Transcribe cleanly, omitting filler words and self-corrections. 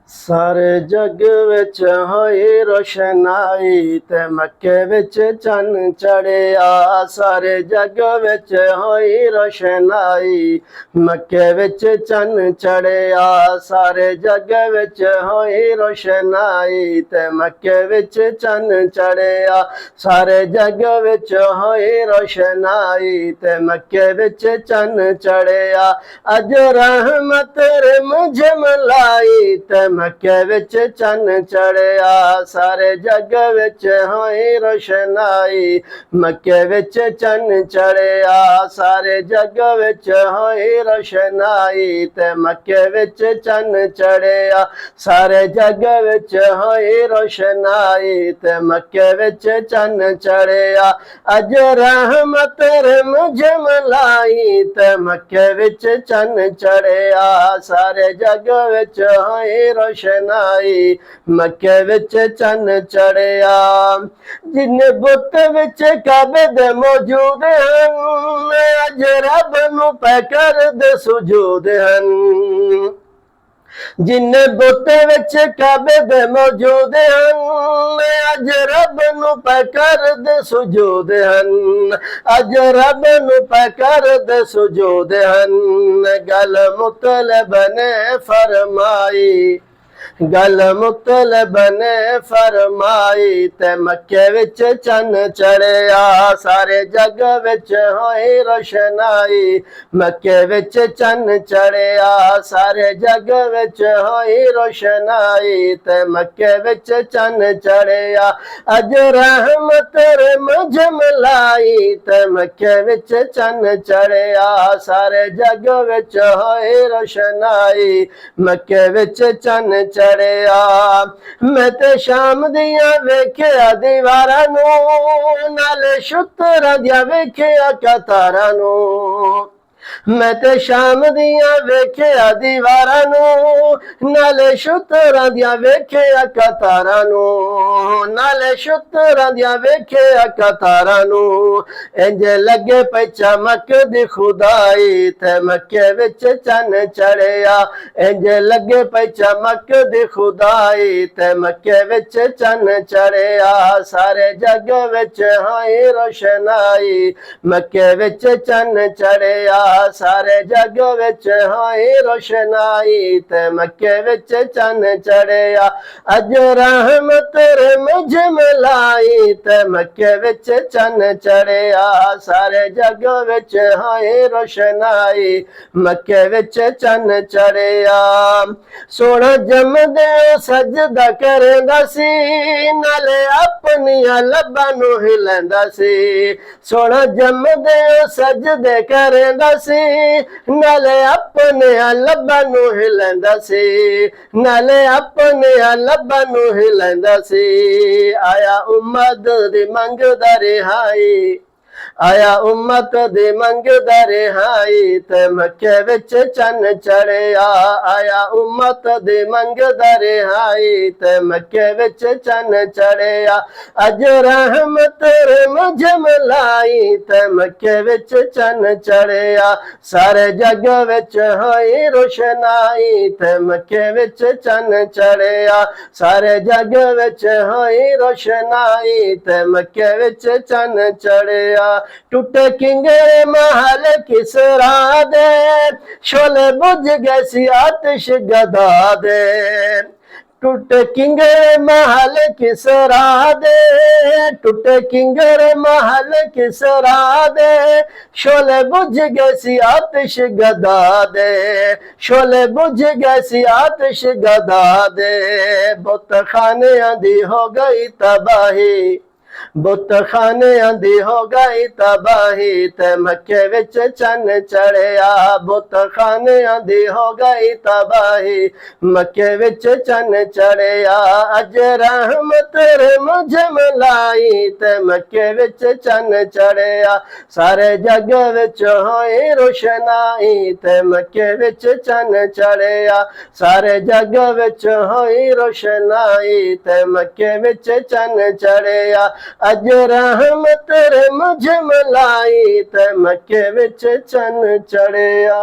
ਸਾਰੇ ਜਗ ਵਿੱਚ ਹੋਈ ਰੋਸ਼ਨਾਈ ਤੇ ਮੱਕੇ ਵਿੱਚ ਚੰਨ ਚੜਿਆ। ਸਾਰੇ ਜਗ ਵਿੱਚ ਹੋਈ ਰੋਸ਼ਨਾਈ, ਮੱਕੇ ਵਿੱਚ ਚੰਨ ਚੜਿਆ। ਸਾਰੇ ਜਗ ਵਿੱਚ ਹੋਈ ਰੋਸ਼ਨਾਈ ਤੇ ਮੱਕੇ ਵਿੱਚ ਚੰਨ ਚੜਿਆ। ਸਾਰੇ ਜਗ ਵਿੱਚ ਹੋਈ ਰੋਸ਼ਨਾਈ ਤੇ ਮੱਕੇ ਵਿੱਚ ਚੰਨ ਚੜਿਆ। ਅੱਜ ਰਹਿਮਤ ਰਿਮਝਿਮ ਲਾਈ ਤੇ ਮੱਕੇ ਵਿੱਚ ਚੰਨ ਚੜਿਆ। ਸਾਰੇ ਜਗ ਵਿੱਚ ਹੋਈ ਰੋਸ਼ਨਾਈ, ਮੱਕੇ ਵਿੱਚ ਚੰਨ ਚੜਿਆ। ਸਾਰੇ ਜਗ ਵਿੱਚ ਹੋਈ ਰੋਸ਼ਨਾਈ ਤੇ ਮੱਕੇ ਵਿੱਚ ਚੰਨ ਚੜਿਆ। ਸਾਰੇ ਜਗ ਵਿੱਚ ਹੋਈ ਰੋਸ਼ਨਾਈ ਤੇ ਮੱਕੇ ਵਿੱਚ ਚੰਨ ਚੜਿਆ। ਅੱਜ ਰਹਿਮਤ ਰਿਮਝਿਮ ਲਾਈ ਤੇ ਮੱਕੇ ਵਿੱਚ ਚੰਨ ਚੜਿਆ। ਸਾਰੇ ਜਗ ਵਿੱਚ ਹੋਈ ਰੋਸ਼ਨਾਈ, ਮੱਕੇ ਵਿੱਚ ਚੰਨ ਚੜਿਆ। ਜਿੰਨੇ ਬੁੱਤ ਵਿੱਚ ਕਾਬੇ ਦੇ ਮੌਜੂਦ ਹਨ, ਅੱਜ ਰੱਬ ਨੂੰ ਪੈ ਕਰਦੇ ਸੁਜੂਦ ਹਨ। ਜਿੰਨੇ ਬੁੱਤ ਵਿੱਚ ਕਾਬੇ ਦੇ ਮੌਜੂਦ ਹਨ, ਅੱਜ ਰੱਬ ਨੂੰ ਪੈ ਕਰਦੇ ਸੁਜੂਦ ਹਨ। ਅੱਜ ਰੱਬ ਨੂੰ ਪੈ ਕਰਦੇ ਸੁਜੂਦ ਹਨ। ਗੱਲ ਮੁਤਲਬ ਨੇ ਫਰਮਾਈ, ਗੱਲ ਮੁਤਲਬ ਨੇ ਫਰਮਾਈ ਤੇ ਮੱਕੇ ਵਿੱਚ ਚੰਨ ਚੜਿਆ। ਸਾਰੇ ਜਗ ਵਿੱਚ ਹੋਈ ਰੋਸ਼ਨਾਈ, ਮੱਕੇ ਵਿੱਚ ਚੰਨ ਚੜਿਆ। ਸਾਰੇ ਜਗ ਵਿੱਚ ਹੋਈ ਰੋਸ਼ਨਾਈ ਤੇ ਮੱਕੇ ਵਿੱਚ ਚੰਨ ਚੜਿਆ। ਅੱਜ ਰਹਿਮਤ ਰਿਮਝਿਮ ਲਾਈ ਤੇ ਮੱਕੇ ਵਿੱਚ ਚੰਨ ਚੜਿਆ। ਸਾਰੇ ਜਗ ਵਿੱਚ ਹੋਈ ਰੋਸ਼ਨਾਈ, ਮੱਕੇ ਵਿੱਚ ਚੰਨ ਚੜਿਆ। ਮੈਂ ਤੇ ਸ਼ਾਮ ਦੀਆਂ ਵੇਖਿਆ ਦੀਵਾਰਾਂ ਨੂੰ, ਨਾਲੇ ਸ਼ੁਤਰਾਂ ਦੀਆਂ ਵੇਖਿਆ ਕਤਾਰਾਂ ਨੂੰ। ਮੈਂ ਤੇ ਸ਼ਾਮ ਦੀਆਂ ਵੇਖਿਆ ਦੀਵਾਰਾਂ ਨੂੰ, ਨਾਲੇ ਸ਼ੁਤਰਾਂ ਦੀਆਂ ਵੇਖਿਆ ਕਤਾਰਾਂ ਨੂੰ। ਨਾਲੇ ਸ਼ੁਤਰਾਂ ਦੀਆਂ ਵੇਖਿਆ ਕਤਾਰਾਂ ਨੂੰ। ਇੰਜ ਲੱਗੇ ਪਈ ਚਮਕਦੀ ਖੁਦਾਈ ਤੇ ਮੱਕੇ ਵਿੱਚ ਚੰਨ ਚੜਿਆ। ਇੰਜ ਲੱਗੇ ਪਈ ਚਮਕਦੀ ਖੁਦਾਈ ਤੇ ਮੱਕੇ ਵਿੱਚ ਚੰਨ ਚੜਿਆ। ਸਾਰੇ ਜਗ ਵਿੱਚ ਹੋਈ ਰੋਸ਼ਨਾਈ, ਮੱਕੇ ਵਿੱਚ ਚੰਨ ਚੜਿਆ। ਸਾਰੇ ਜਗ ਵਿੱਚ ਹੋਈ ਰੋਸ਼ਨਾਈ ਤੇ ਮੱਕੇ ਵਿੱਚ ਚੰਨ ਚੜਿਆ। ਅੱਜ ਰਹਿਮਤ ਰਿਮਝਿਮ ਲਾਈ ਤੇ ਮੱਕੇ ਵਿੱਚ ਚੰਨ ਚੜਿਆ। ਸਾਰੇ ਜਗ ਵਿੱਚ ਹੋਈ ਰੋਸ਼ਨਾਈ, ਮੱਕੇ ਵਿੱਚ ਚੰਨ ਚੜਿਆ। ਸੋਹਣਾ ਜੰਮਦੇ ਸਜਦਾ ਕਰਦਾ ਸੀ, ਨਾਲੇ ਆਪਣੀਆਂ ਲੱਭਾਂ ਨੂੰ ਹਿਲਾਉਂਦਾ ਸੀ। ਸੋਹਣਾ ਜੰਮਦੇ ਸਜਦੇ ਕਰਦਾ ਸੀ, ਨਾਲੇ ਆਪਣੀਆਂ ਲੱਭਾਂ ਨੂੰ ਹਿਲਾਉਂਦਾ ਸੀ। ਨਾਲੇ ਆਪਣੀਆਂ ਲੱਭਾਂ ਨੂੰ ਹਿਲਾਉਂਦਾ ਸੀ। ਆਇਆ ਉਮਤ ਦੀ ਮੰਗਦਾ ਰਿਹਾਈ, ਆਇਆ ਉਮਤ ਦੀ ਮੰਗਦਾ ਰਿਹਾਈ ਤੇ ਮੱਕੇ ਵਿੱਚ ਚੰਨ ਚੜਿਆ। ਆਇਆ ਉਮਤ ਦੀ ਮੰਗਦਾ ਰਿਹਾਈ ਤੇ ਮੱਕੇ ਵਿੱਚ ਚੰਨ ਚੜਿਆ। ਅੱਜ ਰਹਿਮਤ ਰਿਮਝਿਮ ਲਾਈ ਤੇ ਮੱਕੇ ਵਿੱਚ ਚੰਨ ਚੜਿਆ। ਸਾਰੇ ਜਗ ਵਿੱਚ ਹੋਈ ਰੋਸ਼ਨਾਈ ਤੇ ਮੱਕੇ ਵਿੱਚ ਚੰਨ ਚੜਿਆ। ਸਾਰੇ ਜਗ ਵਿੱਚ ਹੋਈ ਰੋਸ਼ਨਾਈ ਤੇ ਮੱਕੇ ਵਿੱਚ ਚੰਨ ਚੜਿਆ। ਟੁੱਟੇ ਕਿੰਗਰੇ महल किसरा दे, शोले बुझ गए सी आतिश गदा दे। टूटे किंगरे महल किसरा दे, टूटे किंगरे महल किसरा दे। शोले बुझ गए सी आतिश गदा दे, शोले बुझ गए सी आतिश गदा दे। बुत खानियां दी हो गई तबाही, बुत खानियां दी हो गई तबाही ते मक्के विच चन्न चढ़िया। बुत खानियां दी हो गई तबाही, मक्के विच चन्न चढ़िया। अज रहमत रिमझिम लाई ते मक्के विच चन्न चढ़िया। सारे जग विच होई रोशनाई ते मक्के विच चन्न चढ़िया। सारे जग विच होई रोशनाई ते मक्के विच चन्न चढ़िया। अज रहमत रिमझिम लाई ते मक्के विच चन्न चढ़िया।